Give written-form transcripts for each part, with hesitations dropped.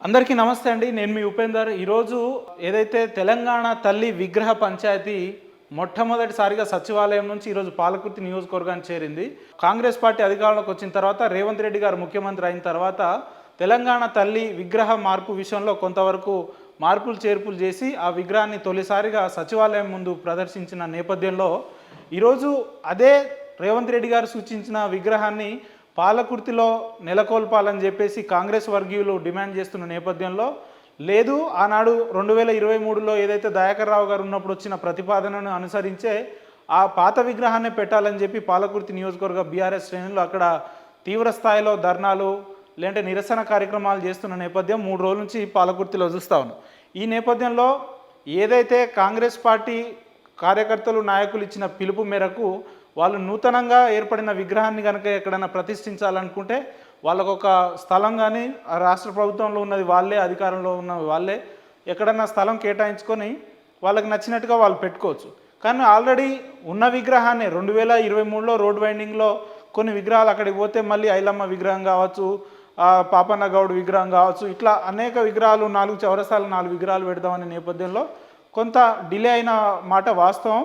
అందరికీ నమస్తే అండి. నేను మీ ఉపేందర్. ఈరోజు ఏదైతే తెలంగాణ తల్లి విగ్రహ పంచాయతీ మొట్టమొదటిసారిగా సచివాలయం నుంచి ఈరోజు పాలకుర్తి నియోజకవర్గానికి చేరింది. కాంగ్రెస్ పార్టీ అధికారంలోకి వచ్చిన తర్వాత రేవంత్ రెడ్డి గారు ముఖ్యమంత్రి అయిన తర్వాత తెలంగాణ తల్లి విగ్రహ మార్పు విషయంలో కొంతవరకు మార్పులు చేర్పులు చేసి ఆ విగ్రహాన్ని తొలిసారిగా సచివాలయం ముందు ప్రదర్శించిన నేపథ్యంలో ఈరోజు అదే రేవంత్ రెడ్డి గారు సూచించిన విగ్రహాన్ని పాలకుర్తిలో నెలకొల్పాలని చెప్పేసి కాంగ్రెస్ వర్గీయులు డిమాండ్ చేస్తున్న నేపథ్యంలో లేదు, ఆనాడు 2023లో ఏదైతే దయాకర్ రావు గారు ఉన్నప్పుడు వచ్చిన ప్రతిపాదనను అనుసరించే ఆ పాత విగ్రహాన్ని పెట్టాలని చెప్పి పాలకుర్తి నియోజకవర్గ బీఆర్ఎస్ శ్రేణులు అక్కడ తీవ్ర స్థాయిలో ధర్నాలు లేదంటే నిరసన కార్యక్రమాలు చేస్తున్న నేపథ్యం 3 రోజుల నుంచి పాలకుర్తిలో చూస్తూ ఉన్నాం. ఈ నేపథ్యంలో ఏదైతే కాంగ్రెస్ పార్టీ కార్యకర్తలు నాయకులు ఇచ్చిన పిలుపు మేరకు వాళ్ళు నూతనంగా ఏర్పడిన విగ్రహాన్ని కనుక ఎక్కడైనా ప్రతిష్ఠించాలనుకుంటే వాళ్ళకు ఒక స్థలం కానీ రాష్ట్ర ప్రభుత్వంలో ఉన్నది వాళ్ళే, అధికారంలో ఉన్న వాళ్ళే ఎక్కడన్నా స్థలం కేటాయించుకొని వాళ్ళకి నచ్చినట్టుగా వాళ్ళు పెట్టుకోవచ్చు. కానీ ఆల్రెడీ ఉన్న విగ్రహాన్ని 2023లో రోడ్ వైండింగ్లో కొన్ని విగ్రహాలు అక్కడికి పోతే మళ్ళీ ఐలమ్మ విగ్రహం కావచ్చు, పాపన్న గౌడ్ విగ్రహం కావచ్చు, ఇట్లా అనేక విగ్రహాలు 4 చౌరస్తాలు 4 విగ్రహాలు పెడదామనే నేపథ్యంలో కొంత డిలే అయిన మాట వాస్తవం.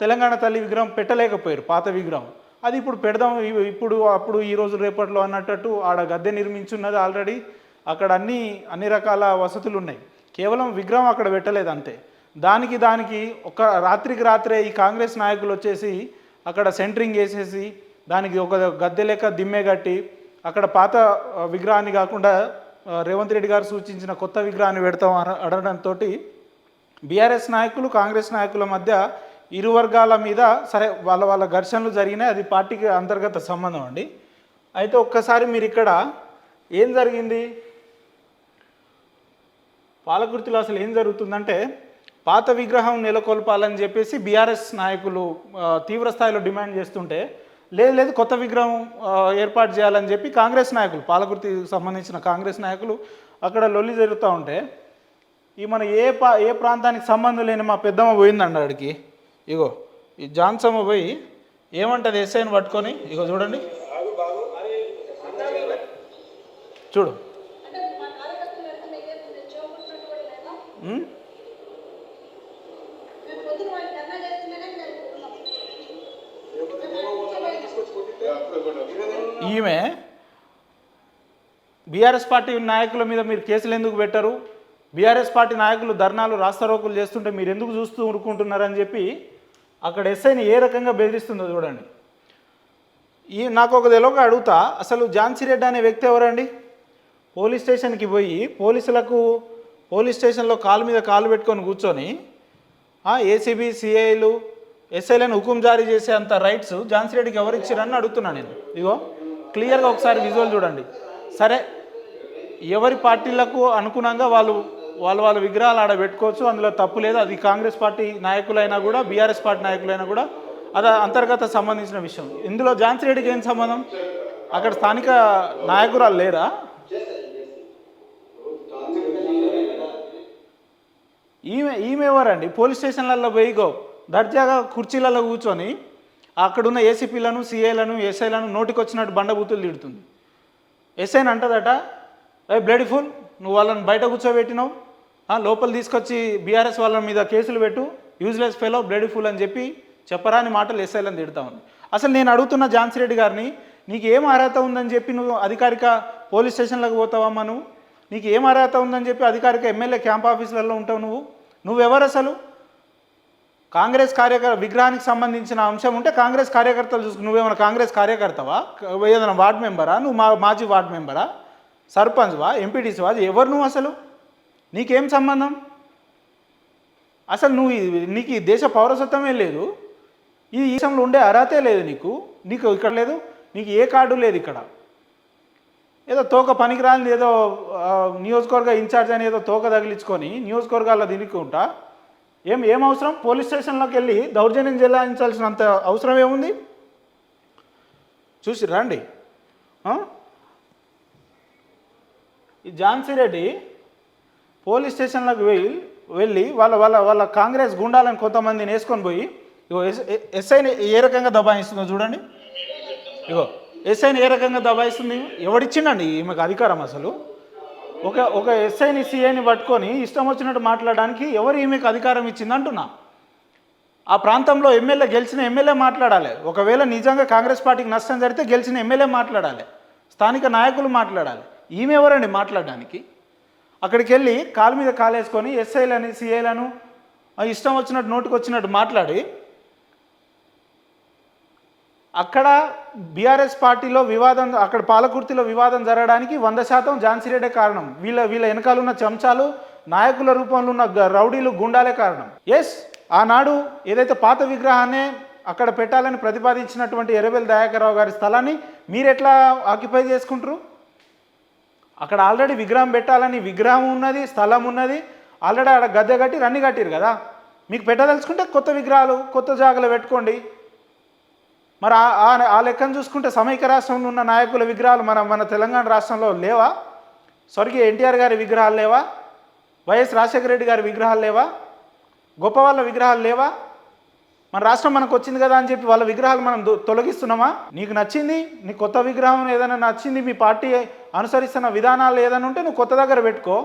తెలంగాణ తల్లి విగ్రహం పెట్టలేకపోయారు, పాత విగ్రహం. అది ఇప్పుడు పెడదాం, ఇప్పుడు అప్పుడు ఈరోజు రేపట్లో అన్నట్టు ఆడ గద్దె నిర్మించున్నది ఆల్రెడీ. అక్కడ అన్ని రకాల వసతులు ఉన్నాయి. కేవలం విగ్రహం అక్కడ పెట్టలేదు అంతే. దానికి ఒక రాత్రికి రాత్రే ఈ కాంగ్రెస్ నాయకులు వచ్చేసి అక్కడ సెంటరింగ్ వేసేసి దానికి ఒక గద్దె లెక్క దిమ్మె కట్టి అక్కడ పాత విగ్రహాన్ని కాకుండా రేవంత్ రెడ్డి గారు సూచించిన కొత్త విగ్రహాన్ని పెడతాం అనడంతో బీఆర్ఎస్ నాయకులు కాంగ్రెస్ నాయకుల మధ్య ఇరు వర్గాల మీద సరే వాళ్ళ ఘర్షణలు జరిగినాయి. అది పార్టీకి అంతర్గత సంబంధం అండి. అయితే ఒక్కసారి మీరు ఇక్కడ ఏం జరిగింది, పాలకుర్తిలో అసలు ఏం జరుగుతుందంటే పాత విగ్రహం నెలకొల్పాలని చెప్పేసి బీఆర్ఎస్ నాయకులు తీవ్ర స్థాయిలో డిమాండ్ చేస్తుంటే లేదు కొత్త విగ్రహం ఏర్పాటు చేయాలని చెప్పి కాంగ్రెస్ నాయకులు, పాలకుర్తికి సంబంధించిన కాంగ్రెస్ నాయకులు అక్కడ లొల్లి జరుగుతూ ఉంటే ఈ మన ఏ ప్రాంతానికి సంబంధం లేని మా పెద్దమ్మ పోయిందండి అక్కడికి. ఇగో ఈ జాన్సమ్మ పోయి ఏమంటుంది ఎస్ఐని పట్టుకొని, ఇగో చూడండి, చూడు ఈమె బీఆర్ఎస్ పార్టీ నాయకుల మీద మీరు కేసులు ఎందుకు పెట్టరు, బీఆర్ఎస్ పార్టీ నాయకులు ధర్నాలు రాస్తారోకులు చేస్తుంటే మీరు ఎందుకు చూస్తూ ఊరుకుంటున్నారని చెప్పి అక్కడ ఎస్ఐని ఏ రకంగా బెదిరిస్తుందో చూడండి. నాకు ఒక తెలియక అడుగుతా, అసలు ఝాన్సీ రెడ్డి అనే వ్యక్తి ఎవరండి? పోలీస్ స్టేషన్కి పోయి పోలీస్ స్టేషన్లో కాలు మీద కాలు పెట్టుకొని కూర్చొని ఏసీబీ సిఐలు ఎస్ఐలను హుకుం జారీ చేసే అంత రైట్స్ ఝాన్సీ రెడ్డికి ఎవరు ఇచ్చారని అడుగుతున్నాను నేను. ఇగో క్లియర్గా ఒకసారి విజువల్ చూడండి. సరే, ఎవరి పార్టీలకు అనుగుణంగా వాళ్ళ విగ్రహాలు ఆడ పెట్టుకోవచ్చు, అందులో తప్పు లేదు. అది కాంగ్రెస్ పార్టీ నాయకులైనా కూడా బీఆర్ఎస్ పార్టీ నాయకులైనా కూడా అది అంతర్గత సంబంధించిన విషయం. ఇందులో ఝాన్సీ రెడ్డికి ఏం సంబంధం? అక్కడ స్థానిక నాయకురాలు లేరా? ఈమె ఎవరండి? పోలీస్ స్టేషన్లలో పోయిగో దర్జాగా కుర్చీలలో కూర్చొని అక్కడున్న ఏసీపీలను సిఐలను ఎస్ఐలను నోటికి వచ్చినట్టు బండబూతులు తిడుతుంది. ఎస్ఐని అంటదట, బ్లడీ ఫుల్, నువ్వు వాళ్ళని బయట కూర్చోబెట్టినావు, లోపల తీసుకొచ్చి బీఆర్ఎస్ వాళ్ళ మీద కేసులు పెట్టు, యూజ్లెస్ ఫెలో, బ్లడీ ఫుల్ అని చెప్పి చెప్పరాని మాటలు ఎస్ఐలను తిడతా ఉంది. అసలు నేను అడుగుతున్న ఝాన్సీ రెడ్డి గారిని, నీకు ఏం అర్హత ఉందని చెప్పి నువ్వు అధికారిక పోలీస్ స్టేషన్లకు పోతావమ్మా? నీకు ఏం అర్హత ఉందని చెప్పి అధికారిక ఎమ్మెల్యే క్యాంప్ ఆఫీసులలో ఉంటావు? నువ్వెవరు అసలు? కాంగ్రెస్ విగ్రహానికి సంబంధించిన అంశం ఉంటే కాంగ్రెస్ కార్యకర్తలు చూసుకు, నువ్వేమైనా కాంగ్రెస్ కార్యకర్తవా? ఏదైనా వార్డు మెంబరా? నువ్వు మాజీ వార్డు మెంబరా? సర్పంచ్వా? ఎంపీటీసీవా? ఎవరు నువ్వు అసలు? నీకేం సంబంధం? అసలు నీకు ఈ దేశ పౌరసత్వమే లేదు, ఈ దేశంలో ఉండే అర్హతే లేదు నీకు ఇక్కడ లేదు, నీకు ఏ కార్డు లేదు ఇక్కడ. ఏదో తోక పనికిరాని ఏదో నియోజకవర్గ ఇన్ఛార్జ్ అని ఏదో తోక తగిలించుకొని నియోజకవర్గాల్లో తిరుగుకుంటా ఏం అవసరం? పోలీస్ స్టేషన్లోకి వెళ్ళి దౌర్జన్యం చెల్లించాల్సినంత అవసరం ఏముంది? చూసి రండి. ఈ ఝాన్సీ రెడ్డి పోలీస్ స్టేషన్లకు వెళ్ళి వాళ్ళ కాంగ్రెస్ గుండాలను కొంతమందిని వేసుకొని పోయి ఇగో ఎస్ఐని ఏ రకంగా దబాయిస్తుందో చూడండి. ఇగో ఎస్ఐని ఏ రకంగా దబాయిస్తుంది? ఎవడిచ్చిండండి ఈమెకు అధికారం? అసలు ఒక ఒక ఎస్ఐని సిఐని పట్టుకొని ఇష్టం వచ్చినట్టు మాట్లాడడానికి ఎవరు ఈమెకు అధికారం ఇచ్చింది అంటున్నా. ఆ ప్రాంతంలో గెలిచిన ఎమ్మెల్యే మాట్లాడాలి. ఒకవేళ నిజంగా కాంగ్రెస్ పార్టీకి నష్టం జరిగితే గెలిచిన ఎమ్మెల్యే మాట్లాడాలి, స్థానిక నాయకులు మాట్లాడాలి. ఈమె ఎవరండి మాట్లాడడానికి? అక్కడికి వెళ్ళి కాలు మీద కాలేసుకొని ఎస్ఐలని సిఐలను ఇష్టం వచ్చినట్టు నోటికి వచ్చినట్టు మాట్లాడి అక్కడ బీఆర్ఎస్ పార్టీలో వివాదం, అక్కడ పాలకుర్తిలో వివాదం జరగడానికి 100% ఝాన్సీ రెడ్డే కారణం. వీళ్ళ వెనకాల ఉన్న చెంచాలు, నాయకుల రూపంలో ఉన్న రౌడీలు, గుండాలే కారణం. ఎస్, ఆనాడు ఏదైతే పాత విగ్రహాన్ని అక్కడ పెట్టాలని ప్రతిపాదించినటువంటి ఎర్రబెల్లి దయాకర్ రావు గారి స్థలాన్ని మీరు ఎట్లా ఆక్యుపై చేసుకుంటారు? అక్కడ ఆల్రెడీ విగ్రహం పెట్టాలని విగ్రహం ఉన్నది, స్థలం ఉన్నది, ఆల్రెడీ ఆడ గద్దె కట్టి రన్ని కట్టిరు కదా. మీకు పెట్టదలుచుకుంటే కొత్త విగ్రహాలు కొత్త జాగాలో పెట్టుకోండి. మరి ఆ లెక్కను చూసుకుంటే సమైక్య రాష్ట్రంలో ఉన్న నాయకుల విగ్రహాలు మన తెలంగాణ రాష్ట్రంలో లేవా? స్వర్గీయ ఎన్టీఆర్ గారి విగ్రహాలు లేవా? వైఎస్ రాజశేఖర రెడ్డి గారి విగ్రహాలు లేవా? గొప్ప వాళ్ళ విగ్రహాలు లేవా? మన రాష్ట్రం మనకు వచ్చింది కదా అని చెప్పి వాళ్ళ విగ్రహాలు మనం తొలగిస్తున్నామా? నీకు నచ్చింది, నీ కొత్త విగ్రహం ఏదైనా నచ్చింది, మీ పార్టీ అనుసరిస్తున్న విధానాలు ఏదైనా ఉంటే నువ్వు కొత్త దగ్గర పెట్టుకో.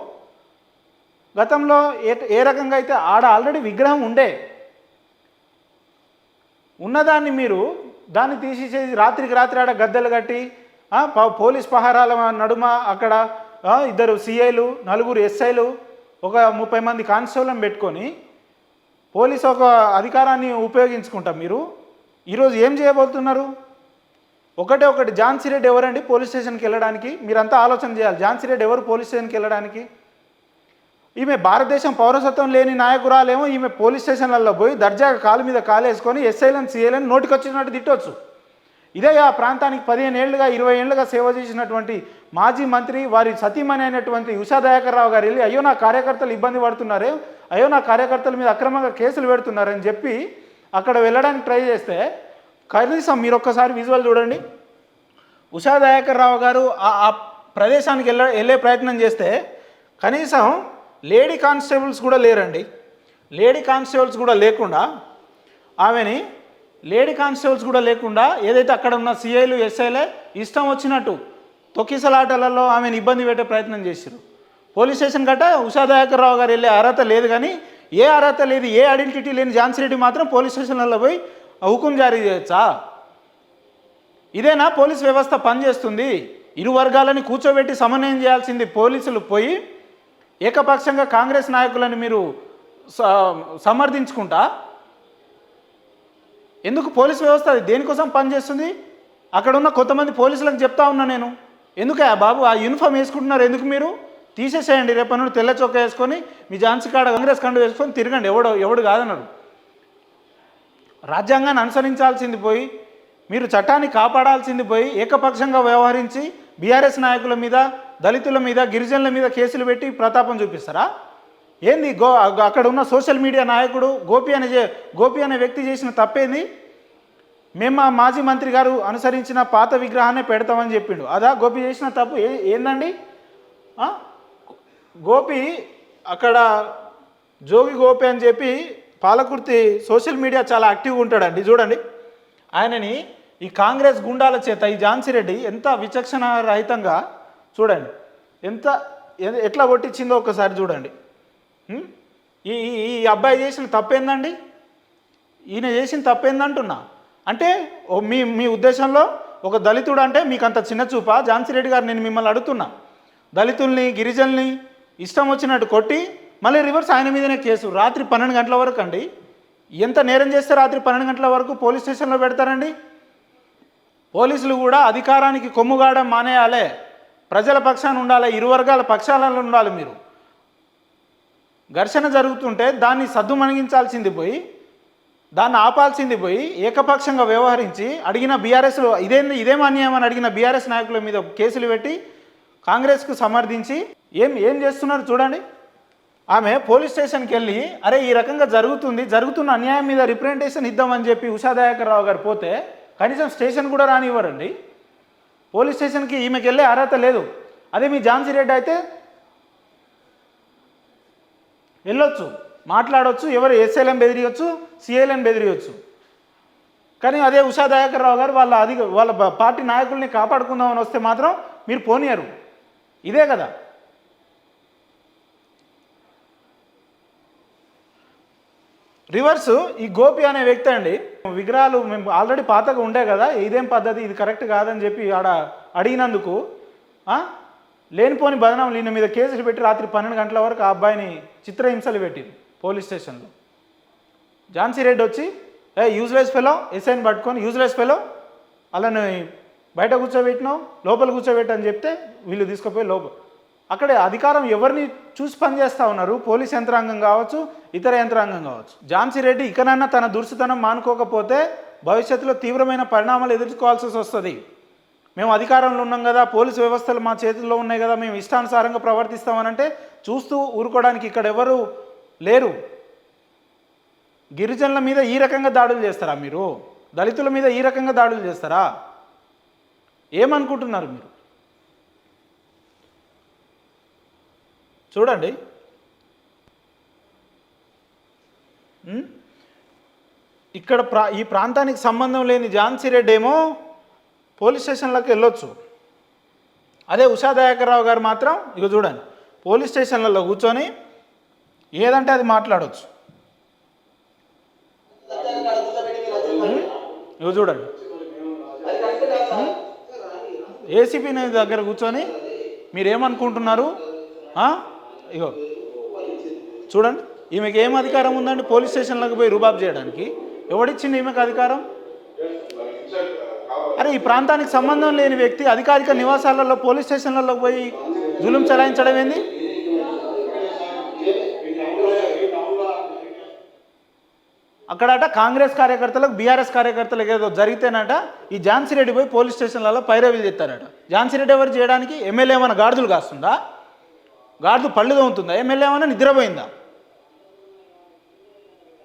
గతంలో ఏ రకంగా అయితే ఆడ ఆల్రెడీ విగ్రహం ఉన్నదాన్ని మీరు దాన్ని తీసేసేది రాత్రికి రాత్రి ఆడ గద్దెలు కట్టి పోలీస్ పహారాల నడుమ అక్కడ 2 సిఐలు 4 ఎస్ఐలు ఒక 30 మంది కానిస్టేబుల్ని పెట్టుకొని పోలీసు ఒక అధికారాన్ని ఉపయోగించుకుంటాం. మీరు ఈరోజు ఏం చేయబోతున్నారు? ఒకటి ఝాన్సీ రెడ్డి ఎవరండి పోలీస్ స్టేషన్కి వెళ్ళడానికి? మీరంతా ఆలోచన చేయాలి. ఝాన్సీ రెడ్డి ఎవరు పోలీస్ స్టేషన్కి వెళ్ళడానికి? ఈమె భారతదేశం పౌరసత్వం లేని నాయకురాలేమో ఈమె పోలీస్ స్టేషన్లలో పోయి దర్జాగా కాలు మీద కాలేసుకొని ఎస్ఐలను సిఐలను నోటికి వచ్చినట్టు తిట్టవచ్చు. ఇదే ఆ ప్రాంతానికి 15 ఏళ్ళుగా 20 ఏళ్ళుగా సేవ చేసినటువంటి మాజీ మంత్రి వారి సతీమణి అయినటువంటి ఉషా దయాకర్ రావు గారు వెళ్ళి అయ్యో నా కార్యకర్తలు ఇబ్బంది పడుతున్నారే, అయ్యో నా కార్యకర్తల మీద అక్రమంగా కేసులు పెడుతున్నారని చెప్పి అక్కడ వెళ్ళడానికి ట్రై చేస్తే కనీసం మీరు ఒక్కసారి విజువల్ చూడండి. ఉషా దయాకర్ రావు గారు ఆ ప్రదేశానికి వెళ్ళే ప్రయత్నం చేస్తే కనీసం లేడీ కానిస్టేబుల్స్ కూడా లేరండి. లేడీ కానిస్టేబుల్స్ కూడా లేకుండా ఏదైతే అక్కడ ఉన్న సిఐలు ఎస్ఐలే ఇష్టం వచ్చినట్టు తొక్కిసలాటలలో ఆమెను ఇబ్బంది పెట్టే ప్రయత్నం చేశారు. పోలీస్ స్టేషన్ గట్ట ఉషా దయాకర్ రావు గారు వెళ్ళే అర్హత లేదు, కానీ ఏ అర్హత లేదు, ఏ ఐడెంటిటీ లేని ఝాన్సీ రెడ్డి మాత్రం పోలీస్ స్టేషన్లలో పోయి హుకుం జారీ చేయొచ్చా? ఇదేనా పోలీస్ వ్యవస్థ పనిచేస్తుంది? ఇరు వర్గాలని కూర్చోబెట్టి సమన్వయం చేయాల్సింది పోలీసులు పోయి ఏకపక్షంగా కాంగ్రెస్ నాయకులను మీరు సమర్థించుకుంటా ఎందుకు? పోలీస్ వ్యవస్థ అది దేనికోసం పనిచేస్తుంది? అక్కడ ఉన్న కొంతమంది పోలీసులకు చెప్తా ఉన్నా నేను, ఎందుకు బాబు ఆ యూనిఫామ్ వేసుకుంటున్నారు, ఎందుకు మీరు తీసేసేయండి, రేపటి నుండి తెల్ల చొక్కా వేసుకొని మీ ఝాన్సీ కాడ కాంగ్రెస్ కండు వేసుకొని తిరగండి, ఎవడు కాదన్నారు. రాజ్యాంగాన్ని అనుసరించాల్సింది పోయి మీరు చట్టాన్ని కాపాడాల్సింది పోయి ఏకపక్షంగా వ్యవహరించి బీఆర్ఎస్ నాయకుల మీద, దళితుల మీద, గిరిజనుల మీద కేసులు పెట్టి ప్రతాపం చూపిస్తారా? ఏంది అక్కడ ఉన్న సోషల్ మీడియా నాయకుడు గోపి అనే వ్యక్తి చేసిన తప్పేంది? మేము మా మాజీ మంత్రి గారు అనుసరించిన పాత విగ్రహాన్ని పెడతామని చెప్పిండు. అదా గోపి చేసిన తప్పు? ఏందండి? గోపి అక్కడ జోగి గోపి అని చెప్పి పాలకుర్తి సోషల్ మీడియా చాలా యాక్టివ్గా ఉంటాడండి. చూడండి, ఆయనని ఈ కాంగ్రెస్ గుండాల చేత ఈ ఝాన్సీ రెడ్డి ఎంత విచక్షణ రహితంగా చూడండి, ఎట్లా కొట్టించిందో ఒకసారి చూడండి. ఈ అబ్బాయి చేసిన తప్పేందండి? ఈయన చేసిన తప్పేందంటున్నా. అంటే మీ ఉద్దేశంలో ఒక దళితుడు అంటే మీకు అంత చిన్న చూపా? ఝాన్సీ రెడ్డి గారు నేను మిమ్మల్ని అడుగుతున్నా, దళితుల్ని గిరిజనుల్ని ఇష్టం వచ్చినట్టు కొట్టి మళ్ళీ రివర్స్ ఆయన మీదనే కేసు. రాత్రి 12 గంటల వరకు అండి. ఎంత నేరం చేస్తే రాత్రి 12 గంటల వరకు పోలీస్ స్టేషన్లో పెడతారండి? పోలీసులు కూడా అధికారానికి కొమ్ముగాడం మానేయాలి, ప్రజల పక్షాన ఉండాలి, ఇరు వర్గాల పక్షాలలో ఉండాలి. మీరు ఘర్షణ జరుగుతుంటే దాన్ని సద్దుమణిగించాల్సింది పోయి, దాన్ని ఆపాల్సింది పోయి ఏకపక్షంగా వ్యవహరించి అడిగిన బీఆర్ఎస్లో ఇదేం అన్యాయం అని అడిగిన బీఆర్ఎస్ నాయకుల మీద కేసులు పెట్టి కాంగ్రెస్కు సమర్థించి ఏం చేస్తున్నారు చూడండి. ఆమె పోలీస్ స్టేషన్కి వెళ్ళి అరే ఈ రకంగా జరుగుతున్న అన్యాయం మీద రిప్రజెంటేషన్ ఇద్దామని చెప్పి ఉషా దయాకర్ రావు గారు పోతే కనీసం స్టేషన్ కూడా రానివ్వరండి. పోలీస్ స్టేషన్కి ఈమెకి వెళ్ళే అర్హత లేదు. అదే మీ ఝాన్సీ రెడ్డి అయితే వెళ్ళొచ్చు, మాట్లాడవచ్చు, ఎవరు ఎస్ఐలను బెదిరియొచ్చు, సిఐలను బెదిరియొచ్చు. కానీ అదే ఉషా దయాకర్ రావు గారు వాళ్ళ పార్టీ నాయకుల్ని కాపాడుకుందామని వస్తే మాత్రం మీరు పోనీయరు. ఇదే కదా రివర్స్ ఈ గోపి అనే వ్యక్తి అండి, విగ్రహాలు మేము ఆల్రెడీ పాతగా ఉండే కదా, ఇదేం పద్ధతి, ఇది కరెక్ట్ కాదని చెప్పి ఆడ అడిగినందుకు లేనిపోని బదనాం ఈయన మీద కేసులు పెట్టి రాత్రి 12 గంటల వరకు ఆ అబ్బాయిని చిత్రహింసలు పెట్టింది పోలీస్ స్టేషన్లో. ఝాన్సీ రెడ్డి వచ్చి యూజ్లెస్ ఫెలో, ఎస్ఐని పట్టుకొని యూజ్లెస్ ఫెలో అలాని బయట కూర్చోబెట్టినావు, లోపల కూర్చోబెట్టని చెప్తే వీళ్ళు తీసుకుపోయి లోపల. అక్కడే అధికారం ఎవరిని చూసి పనిచేస్తూ ఉన్నారు, పోలీస్ యంత్రాంగం కావచ్చు, ఇతర యంత్రాంగం కావచ్చు. ఝాన్సీ రెడ్డి ఇకనన్నా తన దురుసుతనం మానుకోకపోతే భవిష్యత్తులో తీవ్రమైన పరిణామాలు ఎదుర్కోవాల్సి వస్తుంది. మేము అధికారంలో ఉన్నాం కదా, పోలీసు వ్యవస్థలు మా చేతుల్లో ఉన్నాయి కదా, మేము ఇష్టానుసారంగా ప్రవర్తిస్తామనంటే చూస్తూ ఊరుకోవడానికి ఇక్కడ ఎవరు లేరు. గిరిజనుల మీద ఈ రకంగా దాడులు చేస్తారా మీరు? దళితుల మీద ఈ రకంగా దాడులు చేస్తారా? ఏమనుకుంటున్నారు మీరు? చూడండి, ఇక్కడ ఈ ప్రాంతానికి సంబంధం లేని ఝాన్సీ రెడ్డి ఏమో పోలీస్ స్టేషన్లోకి వెళ్ళొచ్చు. అదే ఉషా దయాకర్ రావు గారు మాత్రం ఇక చూడండి పోలీస్ స్టేషన్లలో కూర్చొని ఏదంటే అది మాట్లాడవచ్చు. ఇక చూడండి ఏసీపీ దగ్గర కూర్చొని మీరేమనుకుంటున్నారు? ఇగో చూడండి, ఈమెకి ఏం అధికారం ఉందండి పోలీస్ స్టేషన్లోకి పోయి రుబాబ్ చేయడానికి? ఎవడిచ్చింది ఈమెకు అధికారం? అరే ఈ ప్రాంతానికి సంబంధం లేని వ్యక్తి అధికారిక నివాసాలలో పోలీస్ స్టేషన్లలో పోయి జులుం చలాయించడం ఏంది? అక్కడట కాంగ్రెస్ కార్యకర్తలకు బీఆర్ఎస్ కార్యకర్తలకు ఏదో జరిగితేనట ఈ ఝాన్సీ రెడ్డి పోయి పోలీస్ స్టేషన్లలో పైరవీలు చేస్తారట. ఝాన్సీ రెడ్డి ఎవరు చేయడానికి? ఎమ్మెల్యే ఏమైనా గాడిదలు కాస్తుందా? గాడిద పళ్ళు తోముతుందా? ఎమ్మెల్యే ఏమైనా నిద్రపోయిందా?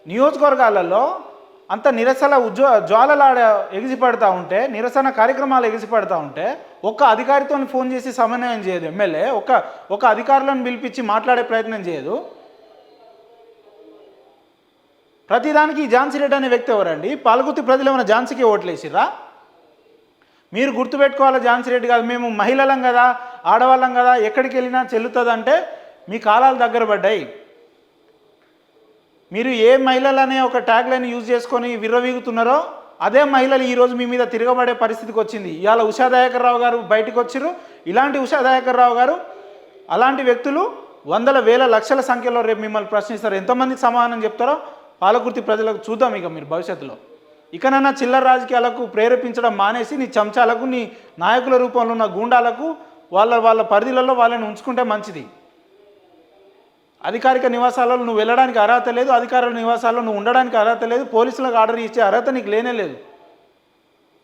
నియోజకవర్గాలలో అంత నిరసన జ్వాలలాడ ఎగిసిపడతా ఉంటే, నిరసన కార్యక్రమాలు ఎగిసిపడతా ఉంటే ఒక్క అధికారితో ఫోన్ చేసి సమన్వయం చేయదు ఎమ్మెల్యే, ఒక అధికారులను పిలిపించి మాట్లాడే ప్రయత్నం చేయదు. ప్రతిదానికి ఈ ఝాన్సీ రెడ్డి అనే వ్యక్తి ఎవరండి? పాలకుర్తి ప్రజలు ఏమైనా ఝాన్సీకి ఓట్లేసిర్రా? మీరు గుర్తుపెట్టుకోవాలి, ఝాన్సీ రెడ్డి కాదు, మేము మహిళలం కదా, ఆడవాళ్ళం కదా, ఎక్కడికి వెళ్ళినా చెల్లుతుందంటే మీ కాలాలు దగ్గర పడ్డాయి. మీరు ఏ మహిళలు అనే ఒక ట్యాగ్ లైన్ యూజ్ చేసుకొని విర్రవీగుతున్నారో అదే మహిళలు ఈరోజు మీ మీద తిరగబడే పరిస్థితికి వచ్చింది. ఇవాళ ఉషా దయాకర్ రావు గారు బయటకు వచ్చారు. ఇలాంటి ఉషా దయాకర్ రావు గారు అలాంటి వ్యక్తులు వందల వేల లక్షల సంఖ్యలో రేపు మిమ్మల్ని ప్రశ్నిస్తారు. ఎంతమందికి సమాధానం చెప్తారో పాలకుర్తి ప్రజలకు చూద్దాం. ఇక మీరు భవిష్యత్తులో ఇకనైనా చిల్లర రాజకీయాలకు ప్రేరేపించడం మానేసి నీ చెంచాలకు, నీ నాయకుల రూపంలో ఉన్న గూండాలకు వాళ్ళ పరిధిలలో వాళ్ళని ఉంచుకుంటే మంచిది. అధికారిక నివాసాలలో నువ్వు వెళ్ళడానికి అర్హత లేదు, అధికారుల నివాసాల్లో నువ్వు ఉండడానికి అర్హత లేదు, పోలీసులకు ఆర్డర్ ఇచ్చే అర్హత నీకు లేనే లేదు.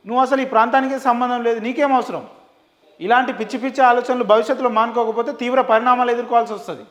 నువ్వు అసలు ఈ ప్రాంతానికే సంబంధం లేదు, నీకేం అవసరం? ఇలాంటి పిచ్చి పిచ్చి ఆలోచనలు భవిష్యత్తులో మానుకోకపోతే తీవ్ర పరిణామాలు ఎదుర్కోవాల్సి వస్తుంది.